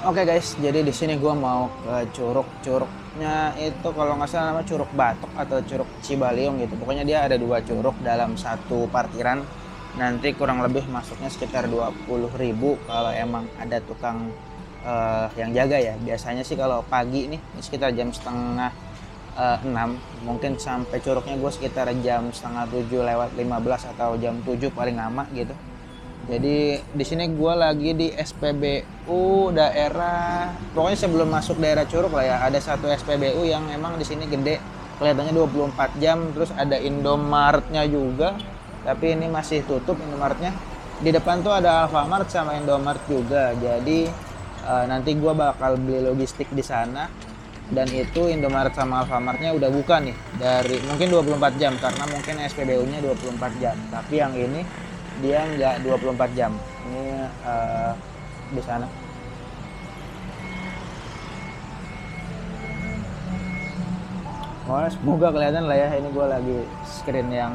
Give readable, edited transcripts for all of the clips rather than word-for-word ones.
Oke guys, jadi di sini gua mau ke curug. Curugnya itu kalau nggak salah nama Curug Batok atau Curug Cibaliung gitu. Pokoknya dia ada dua curug dalam satu parkiran. Nanti kurang lebih masuknya sekitar 20.000 kalau emang ada tukang yang jaga ya. Biasanya sih kalau pagi nih sekitar jam setengah 6 mungkin sampai curugnya gue sekitar jam setengah 7 lewat 15 atau jam 7 paling lama gitu. Jadi di sini gue lagi di SPBU daerah, pokoknya sebelum masuk daerah Curug lah ya, ada satu SPBU yang emang di sini gede, kelihatannya 24 jam, terus ada Indomaretnya juga, tapi ini masih tutup Indomaretnya. Di depan tuh ada Alfamart sama Indomaret juga, jadi nanti gue bakal beli logistik di sana, dan itu Indomaret sama Alfamartnya udah buka nih dari mungkin 24 jam karena mungkin SPBU-nya 24 jam. Tapi yang ini dia nggak 24 jam. Ini di sana. Oh, semoga kelihatan lah ya. Ini gue lagi screen yang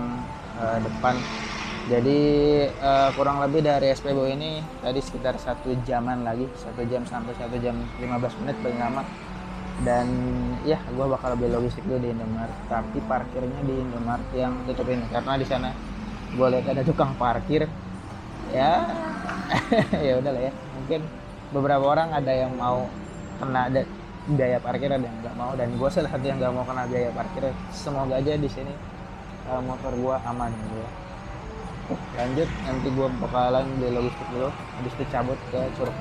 depan. Jadi kurang lebih dari SPBU ini tadi sekitar 1 jaman lagi, 1 jam sampai 1 jam 15 menit paling lama. Dan ya gue bakal beli logistik dulu di Indomaret, tapi parkirnya di Indomaret yang tutup ini karena di sana gue lihat ada tukang parkir ya. Ya udah lah ya, mungkin beberapa orang ada yang mau kena biaya parkir, ada yang nggak mau, dan gue salah satu yang nggak mau kena biaya parkir. Semoga aja di sini motor gue aman gitu ya. Lanjut, nanti gue bakalan beli logistik dulu, habis itu cabut ke Curug.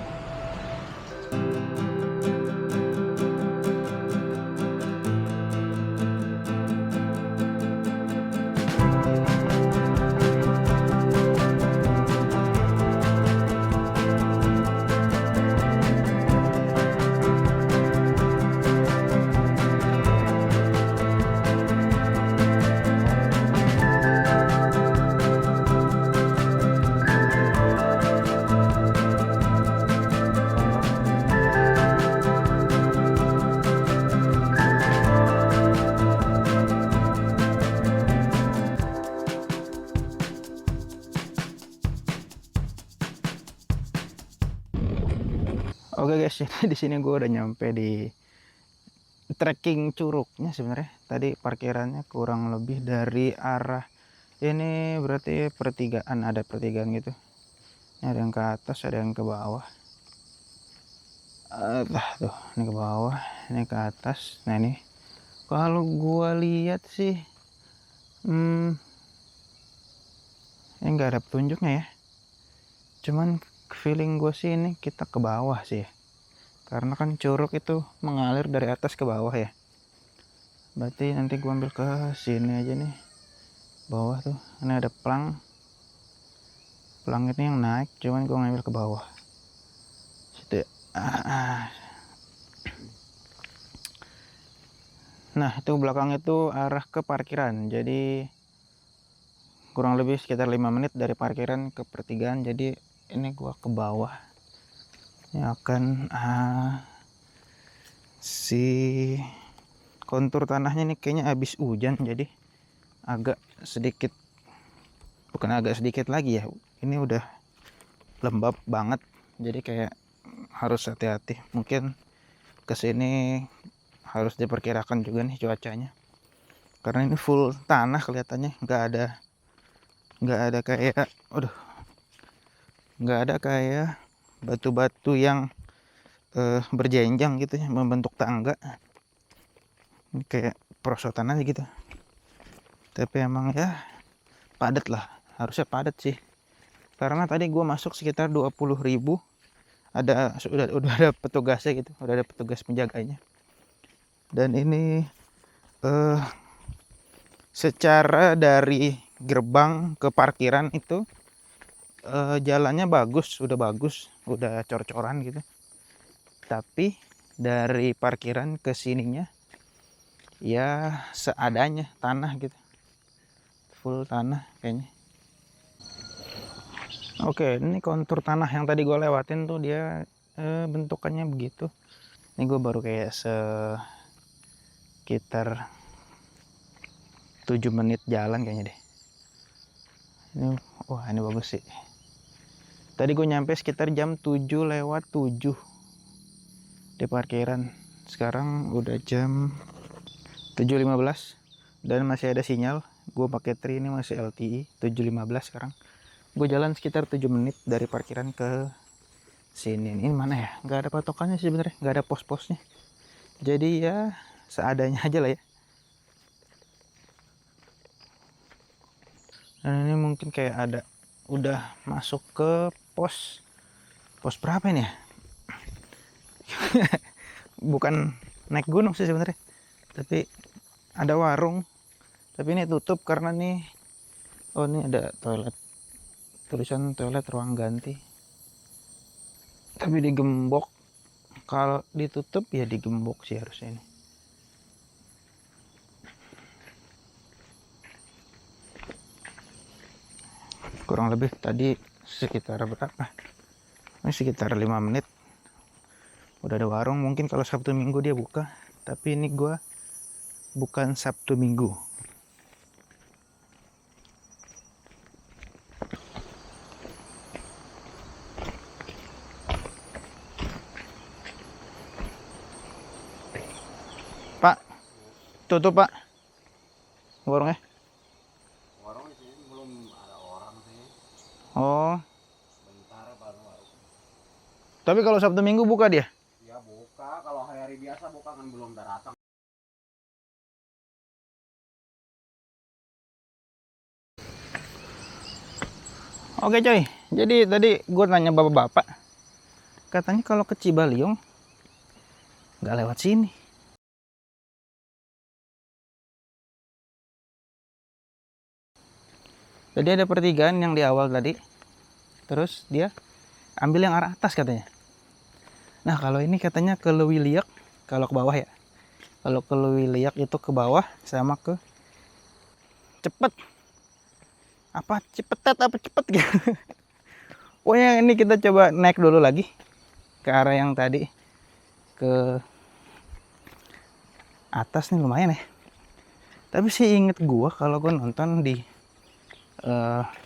Oke guys, jadi di sini gue udah nyampe di trekking curugnya sebenarnya. Tadi parkirannya kurang lebih dari arah ini, berarti pertigaan, ada pertigaan gitu. Ini ada yang ke atas, ada yang ke bawah. Tuh, ini ke bawah, ini ke atas. Nah ini, kalau gue lihat sih, ini nggak ada petunjuknya ya. Cuman feeling gue sih ini kita ke bawah sih ya. Karena kan curug itu mengalir dari atas ke bawah ya. Berarti nanti gue ambil ke sini aja nih, bawah tuh. Ini ada pelang ini yang naik, cuman gue ngambil ke bawah situ ya. Nah itu belakang itu arah ke parkiran, jadi kurang lebih sekitar 5 menit dari parkiran ke pertigaan. Jadi ini gue ke bawah, ini akan si kontur tanahnya ini kayaknya habis hujan, jadi agak sedikit, bukan agak sedikit lagi ya, ini udah lembab banget, jadi kayak harus hati-hati. Mungkin kesini harus diperkirakan juga nih cuacanya, karena ini full tanah kelihatannya, nggak ada kayak nggak ada kayak batu-batu yang berjenjang gitu ya, membentuk tangga. Ini kayak perosotan aja gitu, tapi emang ya padat lah, harusnya padat sih, karena tadi gue masuk sekitar 20.000. Udah ada petugasnya gitu, udah ada petugas penjaganya. Dan ini secara dari gerbang ke parkiran itu jalannya udah cor-coran gitu. Tapi dari parkiran ke sininya ya seadanya, tanah gitu, full tanah kayaknya. Oke, ini kontur tanah yang tadi gue lewatin tuh dia bentukannya begitu. Ini gue baru kayak sekitar 7 menit jalan kayaknya deh. Wah ini bagus sih. Tadi gue nyampe sekitar jam 7 lewat 7. di parkiran. Sekarang udah jam 7.15 dan masih ada sinyal. Gue pakai tri ini masih LTE 7.15 sekarang. Gue jalan sekitar 7 menit dari parkiran ke sini. Ini mana ya? Nggak ada patokannya sih sebenarnya, nggak ada pos-posnya. Jadi ya seadanya aja lah ya. Dan ini mungkin kayak ada udah masuk ke pos berapa ini ya? Bukan naik gunung sih sebenarnya, tapi ada warung, tapi ini tutup karena nih, oh ini ada toilet, tulisan toilet ruang ganti, tapi digembok. Kalau ditutup ya digembok sih harusnya ini. Kurang lebih tadi sekitar berapa? Ini sekitar 5 menit udah ada warung. Mungkin kalau Sabtu Minggu dia buka, tapi ini gua bukan Sabtu Minggu. Pak, tutup Pak warungnya. Warung sih belum ada orang sih. Oh, Bentar baru warung. tapi kalau Sabtu Minggu buka dia? Ya buka, kalau hari-hari biasa buka kan belum datang. Oke coy, jadi tadi gue nanya bapak-bapak, katanya kalau ke Cibaliung nggak lewat sini. Jadi ada pertigaan yang di awal tadi, terus dia ambil yang arah atas katanya. Nah kalau ini katanya ke Lewiliak, kalau ke bawah ya. Kalau ke Lewiliak itu ke bawah sama ke cepet. Apa cepetet apa cepet gitu. Pokoknya ini kita coba naik dulu lagi ke arah yang tadi, ke atas nih lumayan ya. Tapi sih inget gua kalau gua nonton di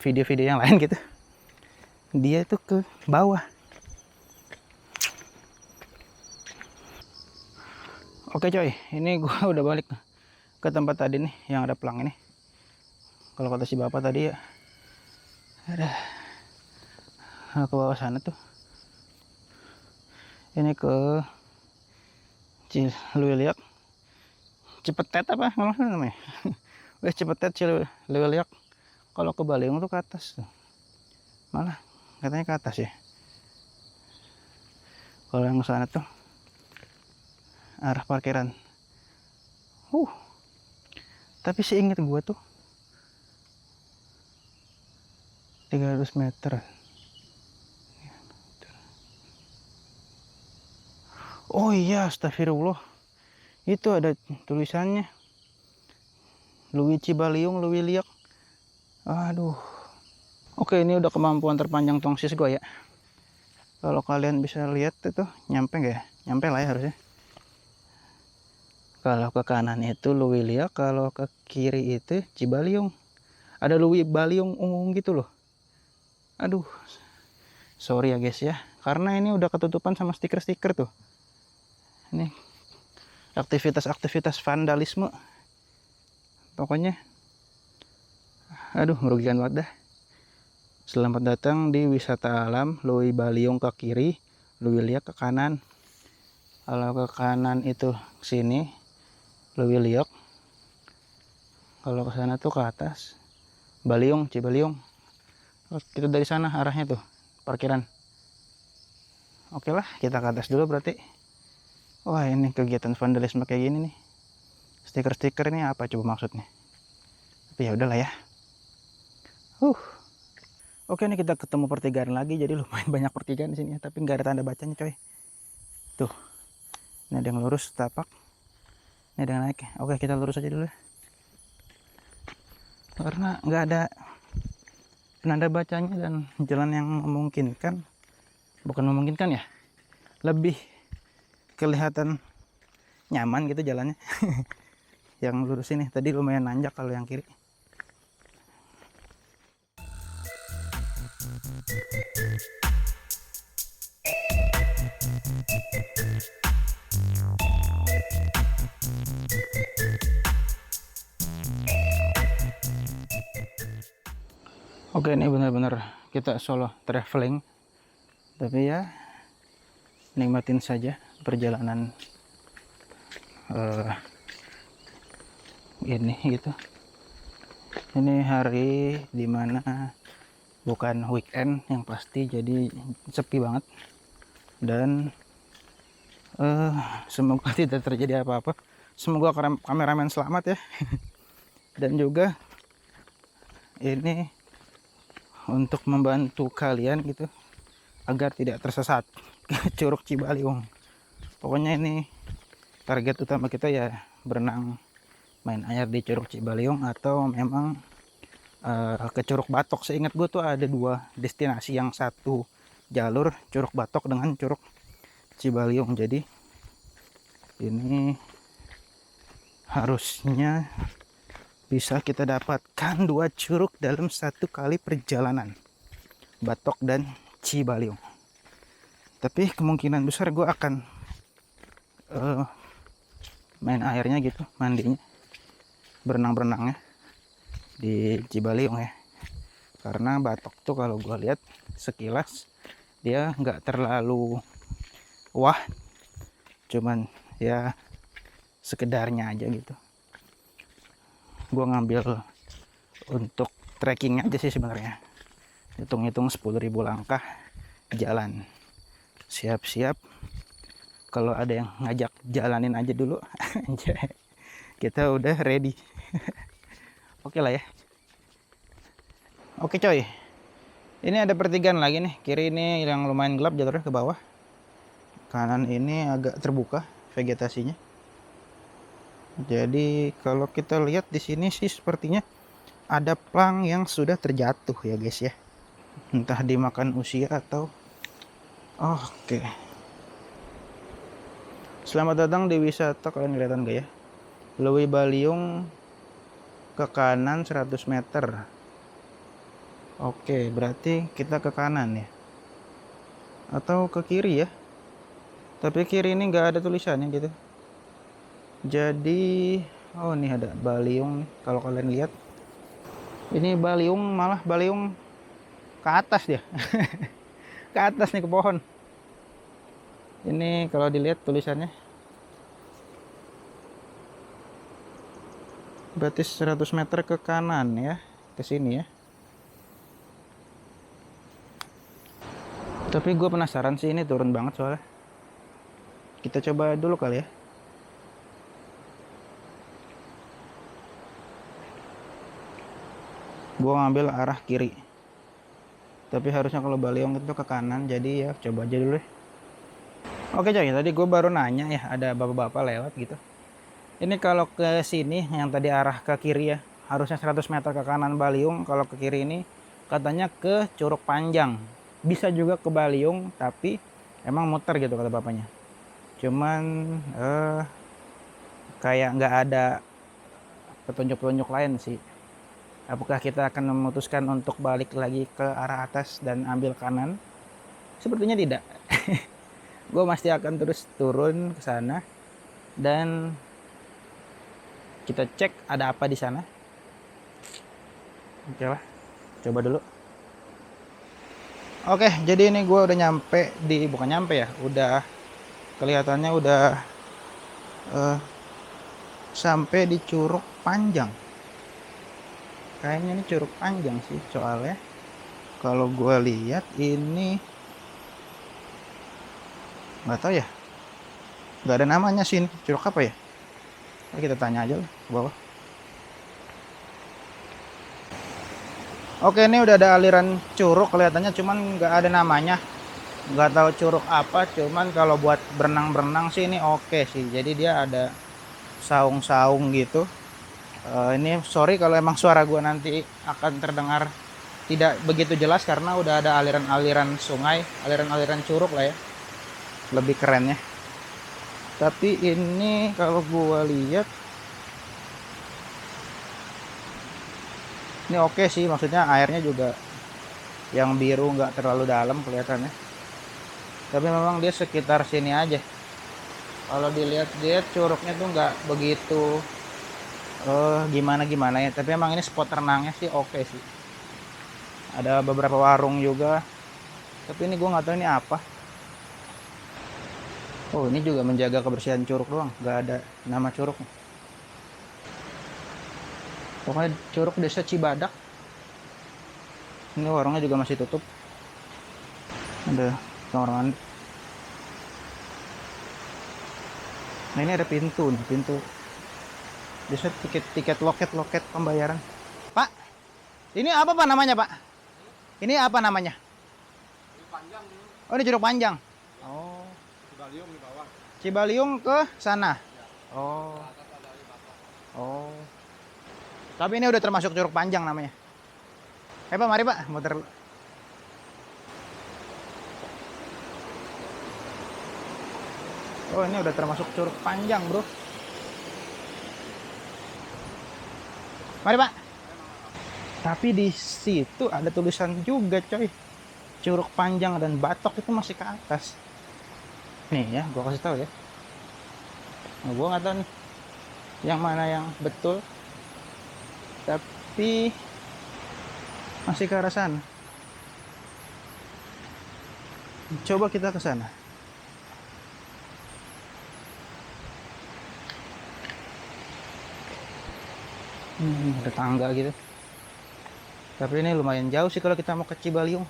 video-video yang lain gitu, dia itu ke bawah. Oke coy, ini gua udah balik ke tempat tadi nih yang ada pelang ini. Kalau kata si bapak tadi ya, ada ke bawah sana tuh. Ini ke Ciluiliak, Cipetet apa namanya? Wes Cipetet Ciluiliak. Kalau ke Baliung tuh ke atas tuh. Malah katanya ke atas ya. Kalau yang sana tuh arah parkiran. Tapi sih inget gua tuh 300 meter. Oh iya, astagfirullah. Itu ada tulisannya. Luwi Cibaliung, Luwi Liak. Aduh. Oke, ini udah kemampuan terpanjang tongsis gua ya. Kalau kalian bisa lihat itu nyampe nggak ya? Nyampe lah ya harusnya. Kalau ke kanan itu Luwi Liak, kalau ke kiri itu Cibaliung. Ada Luwi Baliung ungu gitu loh. Aduh. Sorry ya guys ya. Karena ini udah ketutupan sama stiker-stiker tuh. Ini aktivitas vandalisme. Pokoknya aduh merugikan banget dah. Selamat datang di wisata alam Luwi Baliung ke kiri, Luwi Liak ke kanan. Kalau ke kanan itu sini Luwi Liak. Kalau ke sana tuh ke atas Baliung, Cibaliung. Kita dari sana arahnya tuh parkiran. Oke lah, kita ke atas dulu berarti. Wah, ini kegiatan vandalisme kayak gini nih. Stiker-stiker ini apa coba maksudnya? Tapi ya udahlah ya. Oke, ini kita ketemu pertigaan lagi. Jadi lumayan banyak pertigaan di sini ya, tapi nggak ada tanda bacanya coy. Tuh. Ini ada yang lurus tapak. Ini ada yang naik. Oke, kita lurus aja dulu ya. Karena nggak ada penanda bacanya dan jalan yang memungkinkan. Bukan memungkinkan ya. Lebih kelihatan nyaman gitu jalannya. Yang lurus ini tadi lumayan nanjak kalau yang kiri. Oke, ini benar-benar kita solo traveling, tapi ya nikmatin saja perjalanan ini gitu. Ini hari dimana bukan weekend yang pasti, jadi sepi banget, dan semoga tidak terjadi apa-apa. Semoga kameramen selamat ya. Dan juga ini untuk membantu kalian gitu agar tidak tersesat ke Curug Cibaliung. Pokoknya ini target utama kita ya, berenang main air di Curug Cibaliung, atau memang ke Curug Batok. Seingat gue tuh ada dua destinasi, yang satu jalur Curug Batok dengan Curug Cibaliung. Jadi ini harusnya bisa kita dapatkan dua curug dalam satu kali perjalanan, Batok dan Cibaliung. Tapi kemungkinan besar gue akan main airnya gitu, mandinya, berenang-berenangnya di Cibaliung ya. Karena Batok tuh kalau gue lihat sekilas dia nggak terlalu wah, cuman ya sekedarnya aja gitu. Gue ngambil untuk trekking aja sih sebenarnya. Hitung-hitung 10.000 langkah jalan. Siap-siap kalau ada yang ngajak jalanin aja dulu. Kita udah ready. Oke lah ya. Oke coy. Ini ada pertigaan lagi nih. Kiri ini yang lumayan gelap jalurnya ke bawah. Kanan ini agak terbuka vegetasinya. Jadi kalau kita lihat di sini sih sepertinya ada plang yang sudah terjatuh ya guys ya. Entah dimakan usia atau oke. Selamat datang di wisata, kalian kelihatan gak ya? Lewi Baliung ke kanan 100 meter. Oke, berarti kita ke kanan ya. Atau ke kiri ya. Tapi kiri ini nggak ada tulisannya gitu. Jadi, oh ini ada Baliung nih, kalau kalian lihat. Ini Baliung, malah Baliung ke atas dia. Ke atas nih, ke pohon. Ini kalau dilihat tulisannya. Berarti 100 meter ke kanan ya, ke sini ya. Tapi gue penasaran sih, ini turun banget soalnya. Kita coba dulu kali ya. Gue ngambil arah kiri, tapi harusnya kalau Baliung itu ke kanan, jadi ya coba aja dulu deh. Oke coy, tadi gue baru nanya ya, ada bapak-bapak lewat gitu. Ini kalau ke sini yang tadi arah ke kiri ya, harusnya 100 meter ke kanan Baliung. Kalau ke kiri ini katanya ke Curug Panjang. Bisa juga ke Baliung, tapi emang muter gitu kata bapaknya. Cuman kayak nggak ada petunjuk-petunjuk lain sih. Apakah kita akan memutuskan untuk balik lagi ke arah atas dan ambil kanan? Sepertinya tidak. Gue masih akan terus turun ke sana dan kita cek ada apa di sana. Oke lah, coba dulu. Oke, jadi ini gue udah nyampe di, bukan nyampe ya, udah kelihatannya udah sampai di Curug Panjang. Kayaknya ini Curug Panjang sih, soalnya kalau gue lihat ini nggak tahu ya, nggak ada namanya sih, ini curug apa ya. Kita tanya aja lah ke bawah. Oke, ini udah ada aliran curug kelihatannya, cuman nggak ada namanya, nggak tahu curug apa. Cuman kalau buat berenang-berenang sih ini oke sih. Jadi dia ada saung-saung gitu. Ini sorry kalau emang suara gue nanti akan terdengar tidak begitu jelas, karena udah ada aliran-aliran sungai, aliran-aliran curug lah ya, lebih kerennya. Tapi ini kalau gue lihat ini oke sih, maksudnya airnya juga yang biru, nggak terlalu dalam kelihatannya. Tapi memang dia sekitar sini aja. Kalau dilihat-lihat curugnya tuh nggak begitu gimana-gimana ya. Tapi emang ini spot renangnya sih oke sih. Ada beberapa warung juga. Tapi ini gue nggak tahu ini apa. Oh, ini juga menjaga kebersihan curug doang, nggak ada nama curug. Pokoknya curug Desa Cibadak. Ini warungnya juga masih tutup. Ada orang. Nah, ini ada pintu nih, pintu. Biasa tiket loket pembayaran. Pak, ini apa Pak namanya Pak? Ini apa namanya? Ini panjang nih. Oh, ini curug panjang. Oh, Cibaliung di bawah. Cibaliung ke sana. Ya. Oh, Ke atas ada di batok. oh. Tapi ini udah termasuk curug panjang namanya. Pak, mari Pak, muter. Oh, ini udah termasuk curug panjang, Bro. Mari, Pak. Tapi di situ ada tulisan juga, coy. Curug panjang dan batok itu masih ke atas. Nih ya, gua kasih tahu ya. Nah, gua nggak tahu nih yang mana yang betul. Tapi masih ke arah sana. Coba kita ke sana. Ada tangga gitu. Tapi ini lumayan jauh sih kalau kita mau ke Cibaliung.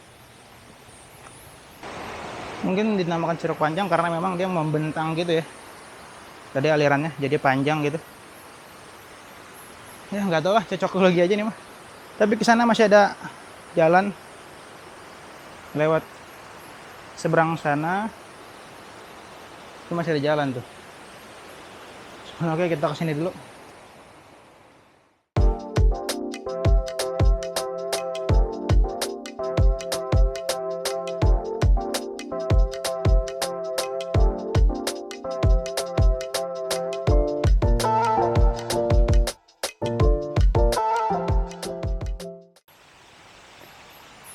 Mungkin dinamakan curug panjang karena memang dia membentang gitu ya. Tadi alirannya jadi panjang gitu. Ya nggak tahu lah, cocokologi aja nih mah. Tapi ke sana masih ada jalan lewat seberang sana. Itu masih ada jalan tuh. Oke, kita kesini dulu.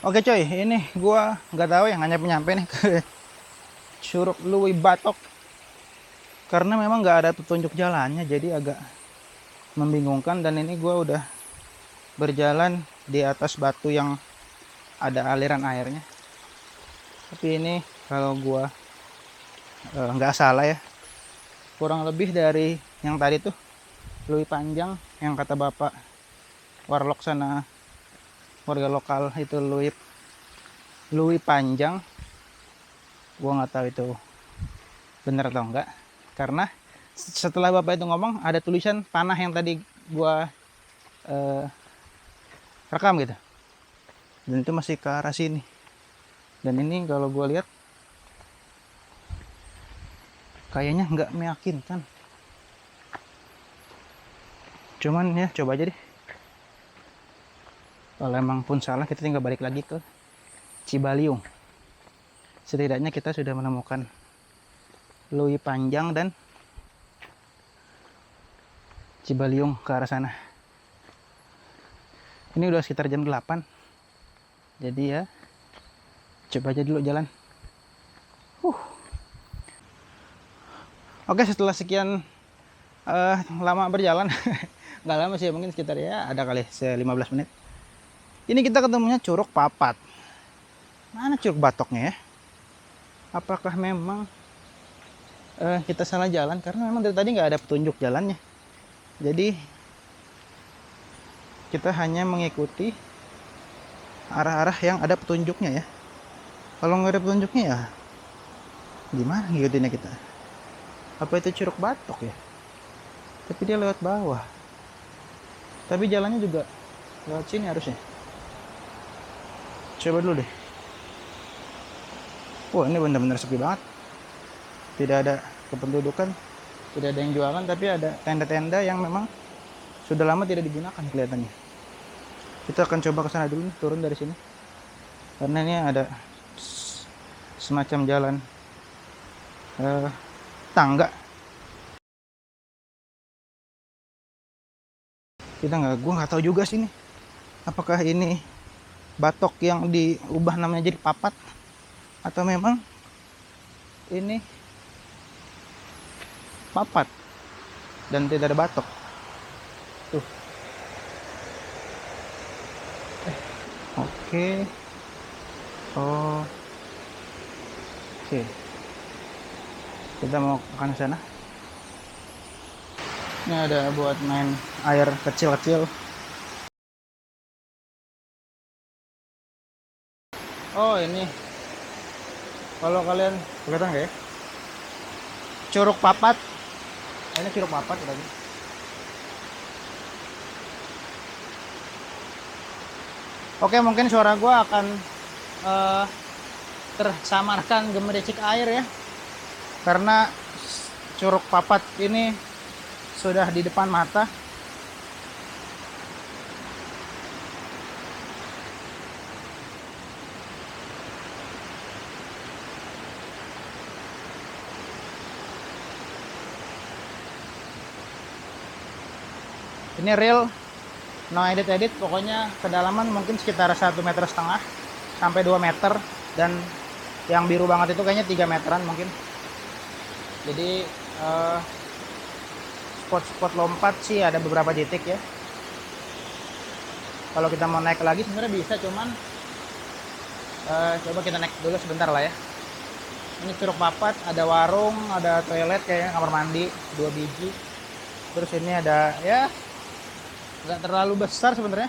Oke coy, ini gua nggak tahu yang nyampe nih ke Curug Lui Batok karena memang nggak ada petunjuk jalannya, jadi agak membingungkan. Dan ini gua udah berjalan di atas batu yang ada aliran airnya. Tapi ini kalau gua nggak salah ya, kurang lebih dari yang tadi tuh Lui Panjang yang kata bapak warlock sana, warga lokal itu Lui Panjang. Gua nggak tahu itu bener atau enggak, karena setelah bapak itu ngomong ada tulisan panah yang tadi gua rekam gitu, dan itu masih ke arah sini. Dan ini kalau gua lihat kayaknya nggak meyakinkan. Cuman ya coba aja deh. Kalau emang pun salah, kita tinggal balik lagi ke Cibaliung. Setidaknya kita sudah menemukan Lui Panjang dan Cibaliung ke arah sana. Ini udah sekitar jam 8. Jadi ya, coba aja dulu jalan. Oke, setelah sekian lama berjalan, nggak lama sih, mungkin sekitar ya ada kali 15 menit. Ini kita ketemunya Curug Papat. Mana Curug Batoknya ya? Apakah memang kita salah jalan? Karena memang dari tadi nggak ada petunjuk jalannya. Jadi kita hanya mengikuti arah-arah yang ada petunjuknya ya. Kalau nggak ada petunjuknya ya gimana ngikutinnya kita? Apa itu Curug Batok ya? Tapi dia lewat bawah. Tapi jalannya juga lewat sini harusnya. Coba dulu deh. Wah, ini benar-benar sepi banget. Tidak ada kependudukan, tidak ada yang jualan, tapi ada tenda-tenda yang memang sudah lama tidak digunakan kelihatannya. Kita akan coba ke sana dulu nih, turun dari sini. Karena ini ada semacam jalan tangga. Gua nggak tahu juga sih ini. Apakah ini batok yang diubah namanya jadi papat, atau memang ini papat dan tidak ada batok. Tuh. Oke. Oh. Oke. Kita mau ke sana. Ini ada buat main air kecil-kecil. Oh, ini. Kalau kalian kelihatan nggak ya? Curug papat. Ini curug papat tadi. Oke, mungkin suara gua akan tersamarkan gemericik air ya. Karena curug papat ini sudah di depan mata. Ini real, no edit, pokoknya kedalaman mungkin sekitar 1,5 meter sampai 2 meter, dan yang biru banget itu kayaknya 3 meteran mungkin. Jadi spot-spot lompat sih ada beberapa titik ya. Kalau kita mau naik lagi sebenarnya bisa, cuman coba kita naik dulu sebentar lah ya. Ini curug papat, ada warung, ada toilet kayaknya, kamar mandi 2 biji. Terus ini ada ya nggak terlalu besar sebenarnya,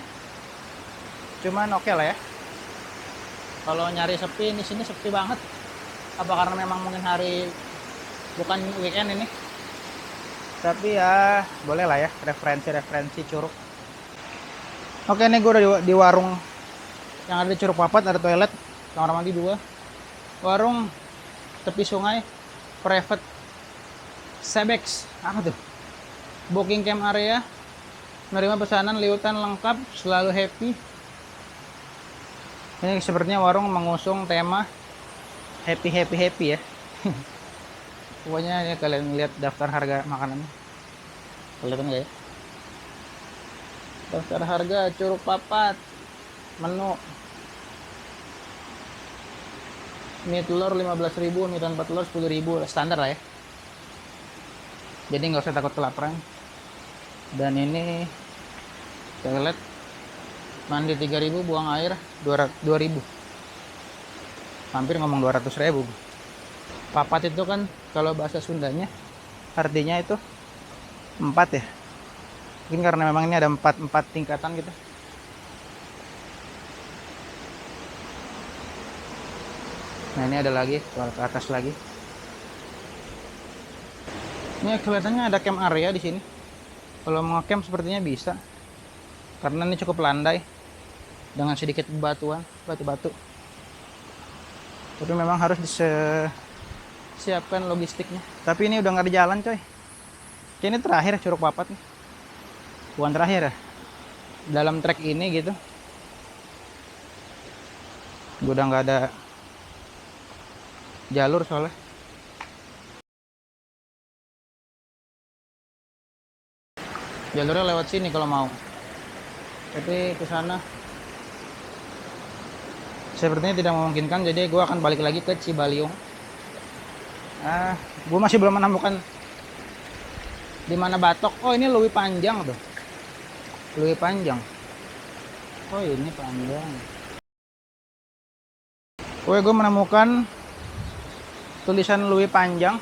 cuman oke lah ya. Kalau nyari sepi, di sini sepi banget. Apa karena memang mungkin hari bukan weekend ini? Tapi ya boleh lah ya, referensi curug. Oke, ini gue udah di warung yang ada di curug papat, ada toilet, kamar mandi 2, warung tepi sungai, private Sebex, apa tuh, booking camp area, menerima pesanan liutan lengkap, selalu happy. Ini sepertinya warung mengusung tema happy ya. Pokoknya ya, kalian lihat daftar harga makanannya, kelihatan nggak ya? Daftar harga curug papat, menu mie telur 15.000, mie tanpa telur 10.000, standar lah ya. Jadi nggak usah takut kelaparan. Dan ini toilet mandi 3.000, buang air 2.000. Hampir ngomong 200.000. Papat itu kan kalau bahasa Sundanya artinya itu 4 ya. Mungkin karena memang ini ada 4 tingkatan gitu. Nah, ini ada lagi ke atas lagi. Ini kelihatannya ada camp area di sini. Kalau mau camp sepertinya bisa, karena ini cukup landai dengan sedikit batu-batu. Tapi memang harus disiapkan logistiknya. Tapi ini udah nggak ada jalan coy. Ini terakhir curug papat nih. Bukan terakhir ya, dalam trek ini gitu. Udah nggak ada jalur soalnya. Jalurnya lewat sini kalau mau, tapi ke sana sepertinya tidak memungkinkan. Jadi gue akan balik lagi ke Cibaliung. Gue masih belum menemukan di mana batok. Oh, ini Luwi Panjang tuh, Luwi Panjang. Oh, ini panjang. Gue menemukan tulisan Luwi Panjang.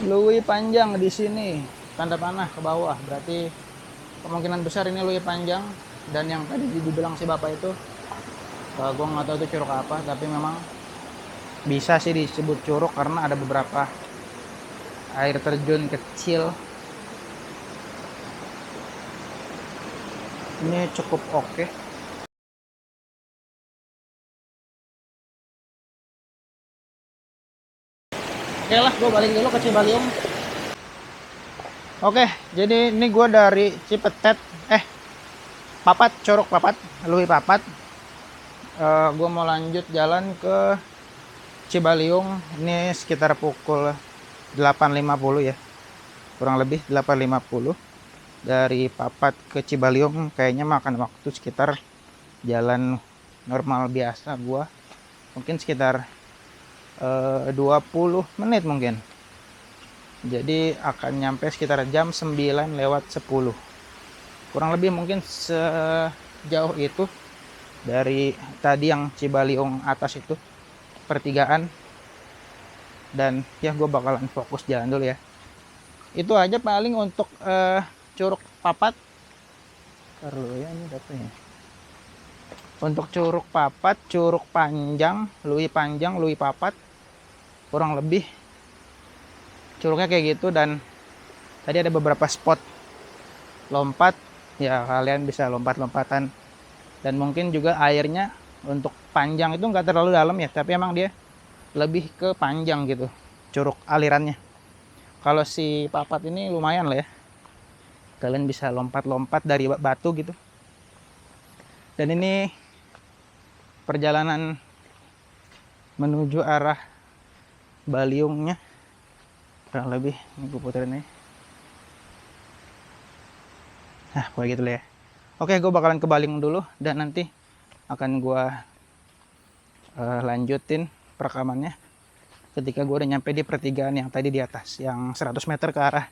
Luwi Panjang di sini. Tanda panah ke bawah, berarti kemungkinan besar ini Luwi Panjang. Dan yang tadi dibilang si bapak itu, gue nggak tahu itu curug apa, tapi memang bisa sih disebut curug karena ada beberapa air terjun kecil. Ini cukup oke. Oke lah, gue balik dulu ke Cibaliung. Oke, jadi ini gue dari Cipetet, Papat, Curug Papat, Luwi Papat. Gue mau lanjut jalan ke Cibaliung. Ini sekitar pukul 8.50 ya, kurang lebih 8.50. Dari Papat ke Cibaliung kayaknya makan waktu sekitar jalan normal biasa gue, mungkin sekitar 20 menit mungkin. Jadi akan nyampe sekitar jam 9:10. Kurang lebih mungkin sejauh itu dari tadi yang Cibaliung atas itu pertigaan. Dan ya gue bakalan fokus jalan dulu ya. Itu aja paling untuk Curug Papat. Perlu ya ini dapetnya. Untuk Curug Papat, Curug Panjang, Lui Panjang, Lui Papat, kurang lebih curugnya kayak gitu. Dan tadi ada beberapa spot lompat, ya kalian bisa lompat-lompatan. Dan mungkin juga airnya untuk Panjang itu nggak terlalu dalam ya, tapi emang dia lebih ke panjang gitu curug alirannya. Kalau si Papat ini lumayan lah ya, kalian bisa lompat-lompat dari batu gitu. Dan ini perjalanan menuju arah Baliungnya kurang lebih. Ini gue puterin nih. Nah kayak gitu lah ya. Oke, gue bakalan ke Baliung dulu dan nanti akan gue lanjutin perekamannya ketika gue udah nyampe di pertigaan yang tadi di atas, yang 100 meter ke arah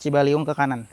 Cibaliung ke kanan.